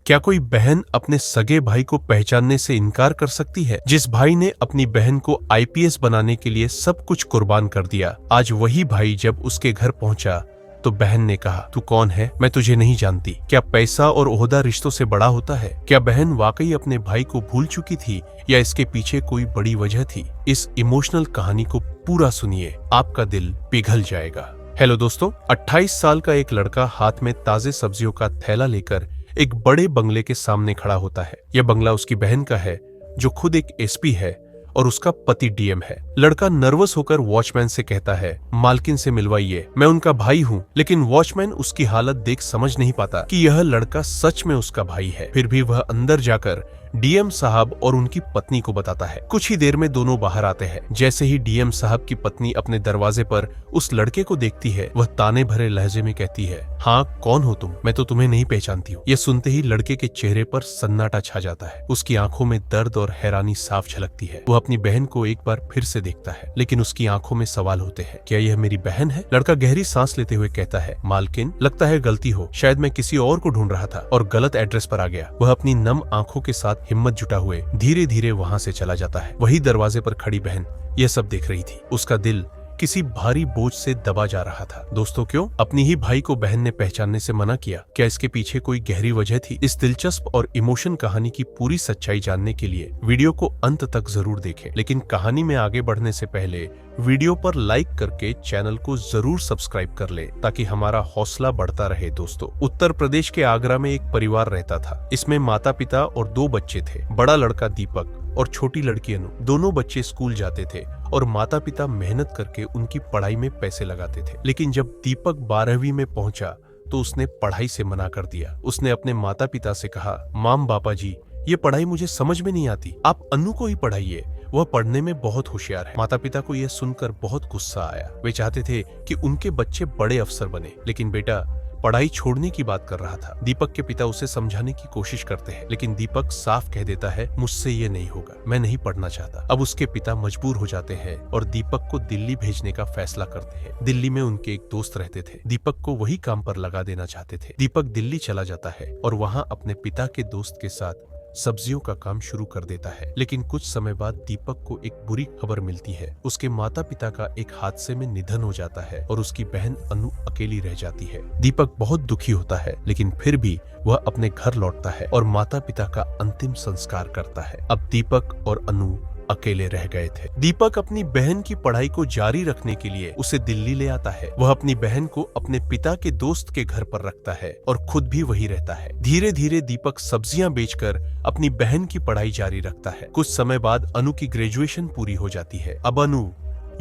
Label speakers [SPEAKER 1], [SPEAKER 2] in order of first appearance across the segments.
[SPEAKER 1] क्या कोई बहन अपने सगे भाई को पहचानने से इनकार कर सकती है? जिस भाई ने अपनी बहन को आईपीएस बनाने के लिए सब कुछ कुर्बान कर दिया, आज वही भाई जब उसके घर पहुंचा तो बहन ने कहा, तू कौन है? मैं तुझे नहीं जानती। क्या पैसा और ओहदा रिश्तों से बड़ा होता है? क्या बहन वाकई अपने भाई को भूल चुकी थी या इसके पीछे कोई बड़ी वजह थी? इस इमोशनल कहानी को पूरा सुनिए, आपका दिल पिघल जाएगा। हेलो दोस्तों, 28 साल का एक लड़का हाथ में ताजे सब्जियों का थैला लेकर एक बड़े बंगले के सामने खड़ा होता है। यह बंगला उसकी बहन का है, जो खुद एक एसपी है और उसका पति डीएम है। लड़का नर्वस होकर वॉचमैन से कहता है, मालकिन से मिलवाइए, मैं उनका भाई हूँ। लेकिन वॉचमैन उसकी हालत देख समझ नहीं पाता कि यह लड़का सच में उसका भाई है। फिर भी वह अंदर जाकर डीएम साहब और उनकी पत्नी को बताता है। कुछ ही देर में दोनों बाहर आते हैं। जैसे ही डीएम साहब की पत्नी अपने दरवाजे पर उस लड़के को देखती है, वह ताने भरे लहजे में कहती है, हाँ कौन हो तुम? मैं तो तुम्हें नहीं पहचानती हूँ। यह सुनते ही लड़के के चेहरे पर सन्नाटा छा जाता है। उसकी आंखों में दर्द और हैरानी साफ झलकती है। वह अपनी बहन को एक बार फिर से देखता है, लेकिन उसकी आंखों में सवाल होते हैं, क्या यह मेरी बहन है? लड़का गहरी सांस लेते हुए कहता है, मालकिन लगता है गलती हो, शायद मैं किसी और को ढूंढ रहा था और गलत एड्रेस पर आ गया। वह अपनी नम आंखों के साथ हिम्मत जुटा हुए धीरे धीरे वहां से चला जाता है। वही दरवाजे पर खड़ी बहन यह सब देख रही थी। उसका दिल किसी भारी बोझ से दबा जा रहा था। दोस्तों, क्यों अपनी ही भाई को बहन ने पहचानने से मना किया? क्या इसके पीछे कोई गहरी वजह थी? इस दिलचस्प और इमोशन कहानी की पूरी सच्चाई जानने के लिए वीडियो को अंत तक जरूर देखें। लेकिन कहानी में आगे बढ़ने से पहले वीडियो पर लाइक करके चैनल को जरूर सब्सक्राइब कर ले, ताकि हमारा हौसला बढ़ता रहे। दोस्तों, उत्तर प्रदेश के आगरा में एक परिवार रहता था। इसमें माता पिता और 2 बच्चे थे। बड़ा लड़का दीपक और छोटी लड़की अनु। दोनों बच्चे स्कूल जाते थे और माता पिता मेहनत करके उनकी पढ़ाई में पैसे लगाते थे। लेकिन जब दीपक 12वीं में पहुंचा तो उसने पढ़ाई से मना कर दिया। उसने अपने माता पिता से कहा, माम बापा जी, ये पढ़ाई मुझे समझ में नहीं आती, आप अनु को ही पढ़ाइए, वह पढ़ने में बहुत होशियार है। माता पिता को यह सुनकर बहुत गुस्सा आया। वे चाहते थे कि उनके बच्चे बड़े अफसर बने, लेकिन बेटा पढ़ाई छोड़ने की बात कर रहा था। दीपक के पिता उसे समझाने की कोशिश करते हैं, लेकिन दीपक साफ कह देता है, मुझसे ये नहीं होगा, मैं नहीं पढ़ना चाहता। अब उसके पिता मजबूर हो जाते हैं और दीपक को दिल्ली भेजने का फैसला करते हैं। दिल्ली में उनके एक दोस्त रहते थे, दीपक को वही काम पर लगा देना चाहते थे। दीपक दिल्ली चला जाता है और वहाँ अपने पिता के दोस्त के साथ सब्जियों का काम शुरू कर देता है। लेकिन कुछ समय बाद दीपक को एक बुरी खबर मिलती है। उसके माता पिता का एक हादसे में निधन हो जाता है और उसकी बहन अनु अकेली रह जाती है। दीपक बहुत दुखी होता है, लेकिन फिर भी वह अपने घर लौटता है और माता पिता का अंतिम संस्कार करता है। अब दीपक और अनु अकेले रह गए थे। दीपक अपनी बहन की पढ़ाई को जारी रखने के लिए उसे दिल्ली ले आता है। वह अपनी बहन को अपने पिता के दोस्त के घर पर रखता है और खुद भी वही रहता है। धीरे धीरे दीपक सब्जियां बेचकर अपनी बहन की पढ़ाई जारी रखता है। कुछ समय बाद अनु की ग्रेजुएशन पूरी हो जाती है। अब अनु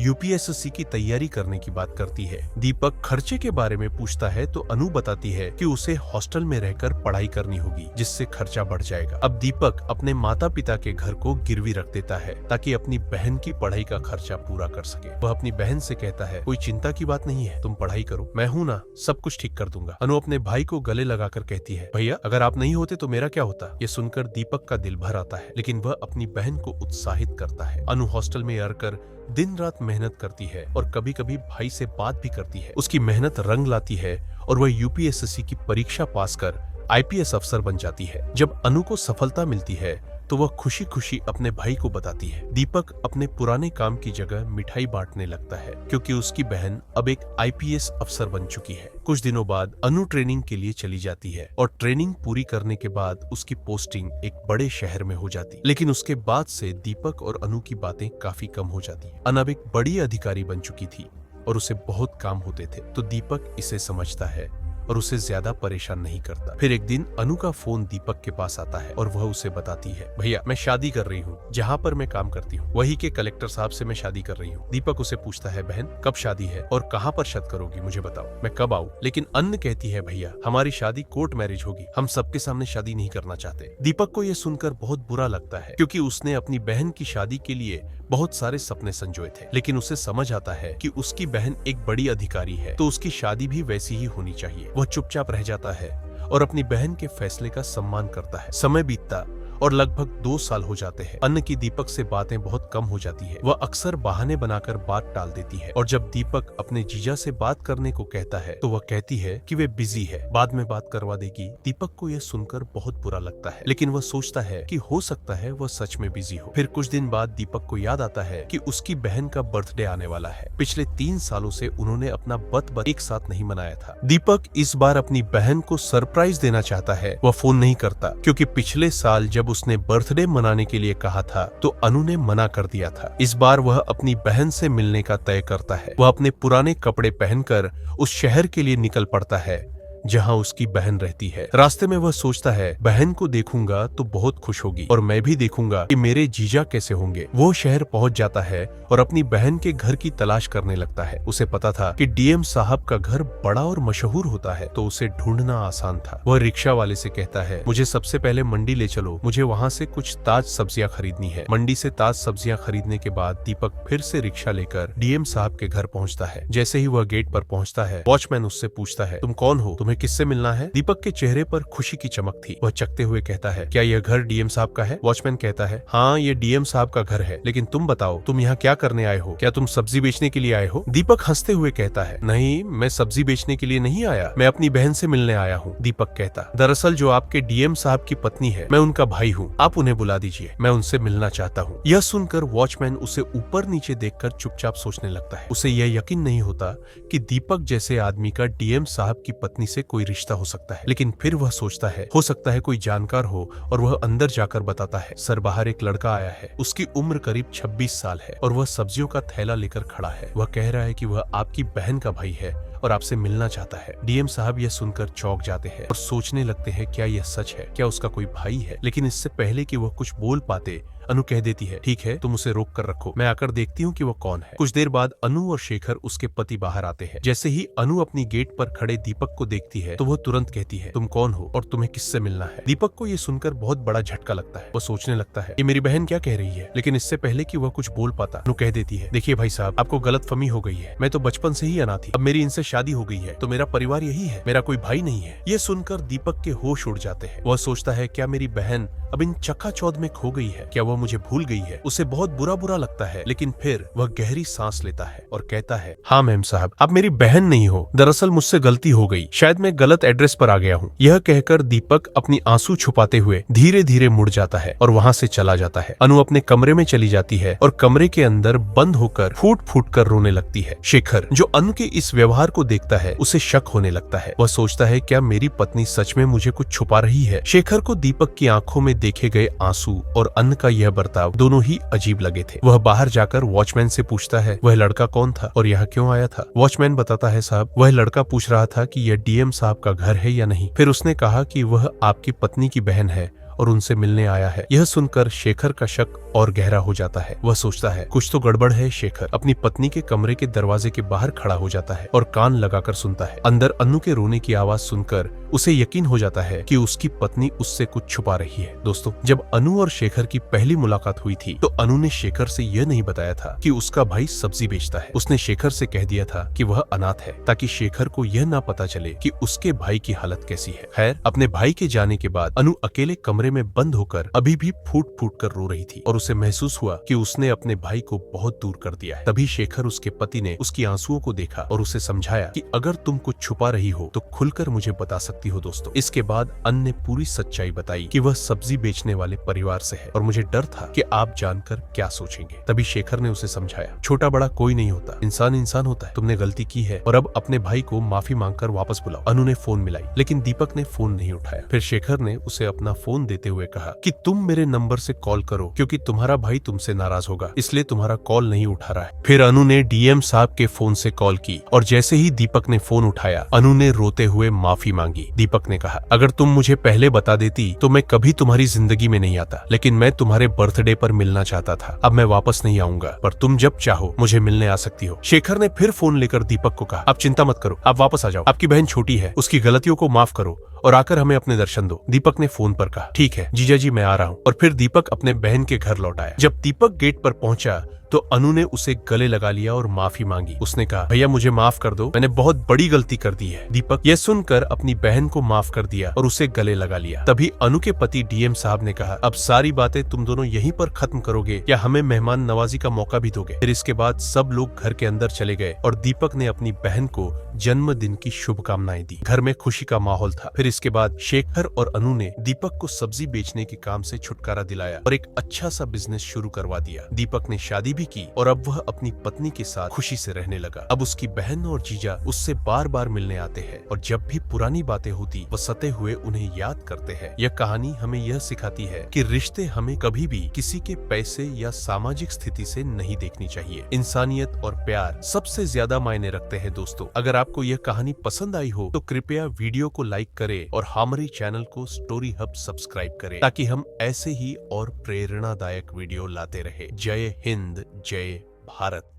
[SPEAKER 1] यूपीएससी की तैयारी करने की बात करती है। दीपक खर्चे के बारे में पूछता है तो अनु बताती है कि उसे हॉस्टल में रहकर पढ़ाई करनी होगी, जिससे खर्चा बढ़ जाएगा। अब दीपक अपने माता पिता के घर को गिरवी रख देता है ताकि अपनी बहन की पढ़ाई का खर्चा पूरा कर सके। वह अपनी बहन से कहता है, कोई चिंता की बात नहीं है, तुम पढ़ाई करो, मैं हूँ ना, सब कुछ ठीक कर दूंगा। अनु अपने भाई को गले लगाकर कहती है, भैया अगर आप नहीं होते तो मेरा क्या होता? ये सुनकर दीपक का दिल भर आता है, लेकिन वह अपनी बहन को उत्साहित करता है। अनु हॉस्टल में रहकर दिन रात मेहनत करती है और कभी कभी भाई से बात भी करती है। उसकी मेहनत रंग लाती है और वह यूपीएससी की परीक्षा पास कर आईपीएस अफसर बन जाती है। जब अनु को सफलता मिलती है तो वह खुशी खुशी अपने भाई को बताती है। दीपक अपने पुराने काम की जगह मिठाई बांटने लगता है, क्योंकि उसकी बहन अब एक आईपीएस अफसर बन चुकी है। कुछ दिनों बाद अनु ट्रेनिंग के लिए चली जाती है और ट्रेनिंग पूरी करने के बाद उसकी पोस्टिंग एक बड़े शहर में हो जाती। लेकिन उसके बाद से दीपक और अनु की बातें काफी कम हो जाती। अनु अब एक बड़ी अधिकारी बन चुकी थी और उसे बहुत काम होते थे, तो दीपक इसे समझता है और उसे ज्यादा परेशान नहीं करता। फिर एक दिन अनु का फोन दीपक के पास आता है और वह उसे बताती है, भैया मैं शादी कर रही हूँ, जहाँ पर मैं काम करती हूँ वही के कलेक्टर साहब से मैं शादी कर रही हूँ। दीपक उसे पूछता है, बहन कब शादी है और कहाँ पर शादी करोगी, मुझे बताओ, मैं कब आऊँ? लेकिन अन्न कहती है, भैया हमारी शादी कोर्ट मैरिज होगी, हम सबके सामने शादी नहीं करना चाहते। दीपक को यह सुनकर बहुत बुरा लगता है, क्योंकि उसने अपनी बहन की शादी के लिए बहुत सारे सपने संजोए थे। लेकिन उसे समझ आता है कि उसकी बहन एक बड़ी अधिकारी है, तो उसकी शादी भी वैसी ही होनी चाहिए। वह चुपचाप रह जाता है और अपनी बहन के फैसले का सम्मान करता है। समय बीतता और लगभग 2 साल हो जाते हैं। अन्न की दीपक से बातें बहुत कम हो जाती है। वह अक्सर बहाने बनाकर बात टाल देती है और जब दीपक अपने जीजा से बात करने को कहता है तो वह कहती है कि वे बिजी है, बाद में बात करवा देगी। दीपक को यह सुनकर बहुत बुरा लगता है, लेकिन वह सोचता है कि हो सकता है वह सच में बिजी हो। फिर कुछ दिन बाद दीपक को याद आता है कि उसकी बहन का बर्थडे आने वाला है। पिछले 3 सालों से उन्होंने अपना बर्थडे एक साथ नहीं मनाया था। दीपक इस बार अपनी बहन को सरप्राइज देना चाहता है। वह फोन नहीं करता क्योंकि पिछले साल जब उसने बर्थडे मनाने के लिए कहा था तो अनु ने मना कर दिया था। इस बार वह अपनी बहन से मिलने का तय करता है। वह अपने पुराने कपड़े पहनकर उस शहर के लिए निकल पड़ता है जहां उसकी बहन रहती है। रास्ते में वह सोचता है बहन को देखूंगा तो बहुत खुश होगी और मैं भी देखूंगा कि मेरे जीजा कैसे होंगे। वो शहर पहुंच जाता है और अपनी बहन के घर की तलाश करने लगता है। उसे पता था कि डीएम साहब का घर बड़ा और मशहूर होता है तो उसे ढूंढना आसान था। वह रिक्शा वाले से कहता है मुझे सबसे पहले मंडी ले चलो, मुझे वहाँ से कुछ ताज सब्जियां खरीदनी है। मंडी से ताज सब्जियां खरीदने के बाद दीपक फिर से रिक्शा लेकर डीएम साहब के घर पहुँचता है। जैसे ही वह गेट पर पहुँचता है वॉचमैन उससे पूछता है तुम कौन हो, तुम्हें किससे मिलना है? दीपक के चेहरे पर खुशी की चमक थी। वह चकते हुए कहता है क्या यह घर डीएम साहब का है? वॉचमैन कहता है हाँ ये डीएम साहब का घर है, लेकिन तुम बताओ तुम यहाँ क्या करने आए हो? क्या तुम सब्जी बेचने के लिए आए हो? दीपक हंसते हुए कहता है नहीं, मैं सब्जी बेचने के लिए नहीं आया, मैं अपनी बहन से मिलने आया हूँ। दीपक कहता दरअसल जो आपके डीएम साहब की पत्नी है मैं उनका भाई हूँ, आप उन्हें बुला दीजिए, मैं उनसे मिलना चाहता हूँ। यह सुनकर वॉचमैन उसे ऊपर नीचे देखकर चुपचाप सोचने लगता है। उसे यह यकीन नहीं होता कि दीपक जैसे आदमी का डीएम साहब की पत्नी से कोई रिश्ता हो सकता है, लेकिन फिर वह सोचता है हो सकता है कोई जानकार हो और वह अंदर जाकर बताता है सर बाहर एक लड़का आया है, उसकी उम्र करीब 26 साल है और वह सब्जियों का थैला लेकर खड़ा है। वह कह रहा है कि वह आपकी बहन का भाई है और आपसे मिलना चाहता है। डीएम साहब यह सुनकर चौंक जाते हैं और सोचने लगते हैं क्या यह सच है, क्या उसका कोई भाई है? लेकिन इससे पहले कि वह कुछ बोल पाते अनु कह देती है ठीक है तुम उसे रोक कर रखो, मैं आकर देखती हूँ कि वो कौन है। कुछ देर बाद अनु और शेखर उसके पति बाहर आते हैं। जैसे ही अनु अपनी गेट पर खड़े दीपक को देखती है तो वह तुरंत कहती है तुम कौन हो और तुम्हें किससे मिलना है? दीपक को ये सुनकर बहुत बड़ा झटका लगता है। वो सोचने लगता है ये मेरी बहन क्या कह रही है, लेकिन इससे पहले कि वह कुछ बोल पाता अनु कह देती है देखिए भाई साहब आपको गलतफहमी हो गई है, मैं तो बचपन से ही अनाथ थी, अब मेरी इनसे शादी हो गई है तो मेरा परिवार यही है, मेरा कोई भाई नहीं है। ये सुनकर दीपक के होश उड़ जाते हैं। वह सोचता है क्या मेरी बहन अब इन चकाचौंध में खो गई है, क्या वह मुझे भूल गई है? उसे बहुत बुरा लगता है, लेकिन फिर वह गहरी सांस लेता है और कहता है हाँ मैम साहब आप मेरी बहन नहीं हो, दरअसल मुझसे गलती हो गई, शायद मैं गलत एड्रेस पर आ गया हूँ। यह कहकर दीपक अपनी आंसू छुपाते हुए धीरे धीरे मुड़ जाता है और वहाँ से चला जाता है। अनु अपने कमरे में चली जाती है और कमरे के अंदर बंद होकर फूट फूट कर रोने लगती है। शेखर जो अनु के इस व्यवहार को देखता है उसे शक होने लगता है। वह सोचता है क्या मेरी पत्नी सच में मुझे कुछ छुपा रही है? शेखर को दीपक की आंखों में देखे गए आंसू और अन्न का यह बर्ताव दोनों ही अजीब लगे थे। वह बाहर जाकर वॉचमैन से पूछता है वह लड़का कौन था और यहाँ क्यों आया था? वॉचमैन बताता है साहब वह लड़का पूछ रहा था कि यह डीएम साहब का घर है या नहीं। फिर उसने कहा कि वह आपकी पत्नी की बहन है और उनसे मिलने आया है। यह सुनकर शेखर का शक और गहरा हो जाता है। वह सोचता है कुछ तो गड़बड़ है। शेखर अपनी पत्नी के कमरे के दरवाजे के बाहर खड़ा हो जाता है और कान लगाकर सुनता है। अंदर अनु के रोने की आवाज सुनकर उसे यकीन हो जाता है कि उसकी पत्नी उससे कुछ छुपा रही है। दोस्तों जब अनु और शेखर की पहली मुलाकात हुई थी तो अनु ने शेखर से यह नहीं बताया था कि उसका भाई सब्जी बेचता है। उसने शेखर से कह दिया था कि वह अनाथ है ताकि शेखर को यह ना पता चले कि उसके भाई की हालत कैसी है। खैर अपने भाई के जाने के बाद अनु अकेले कमरे में बंद होकर अभी भी फूट फूट कर रो रही थी और उसे महसूस हुआ कि उसने अपने भाई को बहुत दूर कर दिया है। तभी शेखर उसके पति ने उसकी आंसुओं को देखा और उसे समझाया कि अगर तुम कुछ छुपा रही हो तो खुलकर मुझे बता सकती हो। दोस्तों इसके बाद अन्न ने पूरी सच्चाई बताई कि वह सब्जी बेचने वाले परिवार से है और मुझे डर था कि आप जानकर क्या सोचेंगे। तभी शेखर ने उसे समझाया छोटा बड़ा कोई नहीं होता, इंसान इंसान होता है, तुमने गलती की है और अब अपने भाई को माफी मांगकर वापस बुलाओ। अनु ने फोन मिलाई लेकिन दीपक ने फोन नहीं उठाया। फिर शेखर ने उसे अपना फोन देते हुए कहा कि तुम मेरे नंबर से कॉल करो क्योंकि तुम्हारा भाई तुमसे नाराज होगा, इसलिए तुम्हारा कॉल नहीं उठा रहा है। फिर अनु ने डीएम साहब के फोन से कॉल की और जैसे ही दीपक ने फोन उठाया अनु ने रोते हुए माफी मांगी। दीपक ने कहा अगर तुम मुझे पहले बता देती तो मैं कभी तुम्हारी जिंदगी में नहीं आता, लेकिन मैं तुम्हारे बर्थडे पर मिलना चाहता था। अब मैं वापस नहीं आऊंगा पर तुम जब चाहो मुझे मिलने आ सकती हो। शेखर ने फिर फोन लेकर दीपक को कहा आप चिंता मत करो, आप वापस आ जाओ, आपकी बहन छोटी है, उसकी गलतियों को माफ करो और आकर हमें अपने दर्शन दो। दीपक ने फोन पर कहा, ठीक है जीजा जी मैं आ रहा हूँ। और फिर दीपक अपने बहन के घर लौट आया। जब दीपक गेट पर पहुंचा तो अनु ने उसे गले लगा लिया और माफी मांगी। उसने कहा, भैया मुझे माफ कर दो, मैंने बहुत बड़ी गलती कर दी है। दीपक यह सुनकर अपनी बहन को माफ कर दिया और उसे गले लगा लिया। तभी अनु के पति डीएम साहब ने कहा, अब सारी बातें तुम दोनों यहीं पर खत्म करोगे या हमें मेहमान नवाजी का मौका भी दोगे? फिर इसके बाद सब लोग घर के अंदर चले गए और दीपक ने अपनी बहन को जन्मदिन की शुभकामनाएं दी। घर में खुशी का माहौल था। फिर इसके बाद शेखर और अनु ने दीपक को सब्जी बेचने के काम से छुटकारा दिलाया और एक अच्छा सा बिजनेस शुरू करवा दिया। दीपक ने शादी भी की और अब वह अपनी पत्नी के साथ खुशी से रहने लगा। अब उसकी बहन और जीजा उससे बार बार मिलने आते हैं और जब भी पुरानी बातें होती वह सते हुए उन्हें याद करते हैं। यह कहानी हमें यह सिखाती है कि रिश्ते हमें कभी भी किसी के पैसे या सामाजिक स्थिति से नहीं देखनी चाहिए। इंसानियत और प्यार सबसे ज्यादा मायने रखते हैं दोस्तों। अगर आपको यह कहानी पसंद आई हो तो कृपया वीडियो को लाइक करें और हमारे चैनल को स्टोरी हब सब्सक्राइब करें ताकि हम ऐसे ही और प्रेरणादायक वीडियो लाते रहे। जय हिंद, जय भारत।